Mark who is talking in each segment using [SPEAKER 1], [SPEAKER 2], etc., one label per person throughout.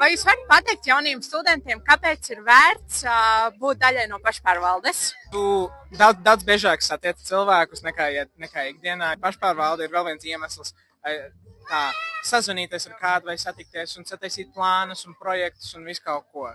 [SPEAKER 1] Vai jūs varat pateikt jauniem studentiem, kāpēc ir vērts būt daļai no pašpārvaldes?
[SPEAKER 2] Tu daudz biežāk satiec cilvēkus nekā ikdienā. Pašpārvalde ir vēl viens iemesls tā sazvanīties ar kādu vai satikties un sataisīt plānus un projektus un visu kaut ko.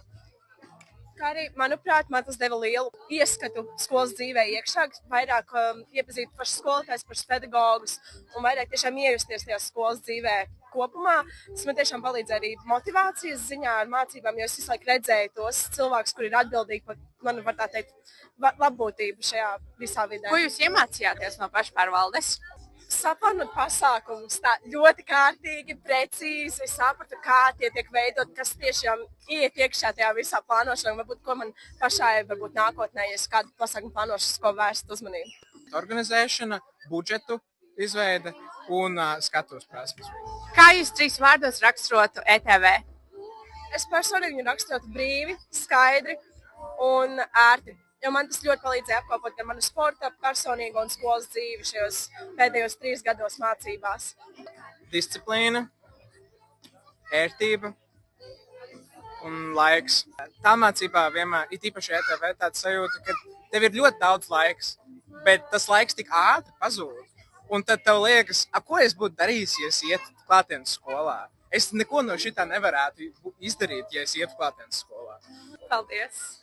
[SPEAKER 3] Kā arī, manuprāt, man tas deva lielu ieskatu skolas dzīvē iekšā, vairāk iepazīt pašus skolotājus, pašus pedagogus un vairāk tiešām iejusties tajā skolas dzīvē kopumā. Tas man tiešām palīdzēja arī motivācijas ziņā ar mācībām, jo es visu laiku redzēju tos cilvēkus, kuri ir atbildīgi par manu, var tā teikt, labbūtību šajā visā vidē.
[SPEAKER 1] Ko jūs iemācījāties no pašpārvaldes?
[SPEAKER 3] Saplānot pasākumus tā ļoti kārtīgi, precīzi, sapratu, kā tie tiek veidot, kas tiešām iet iekšā tajā visā plānošanā, varbūt ko man pašai varbūt nākotnē, ja es kādu pasākumu plānošanas, ko vērst uzmanību.
[SPEAKER 2] Organizēšana, budžetu izveide un skatuves prasmes.
[SPEAKER 1] Kā jūs 3 vārdos raksturotu ETV?
[SPEAKER 3] Es personīgi viņu raksturotu brīvi, skaidri un ērti. Jo man tas ļoti palīdzēja apkopot gan manu sporta, personīgo un skolas dzīvi šajos pēdējos 3 gados mācībās.
[SPEAKER 2] Disciplīna, ērtība un laiks. Tā mācībā vienmēr, it īpaši ETV, tāds sajūta, ka tev ir ļoti daudz laiks, bet tas laiks tik ātri pazūd. Un tad tev liekas, ko es būtu darījis, ja es ietu klātienes skolā? Es neko no šitā nevarētu izdarīt, ja es ietu klātienes skolā.
[SPEAKER 1] Paldies!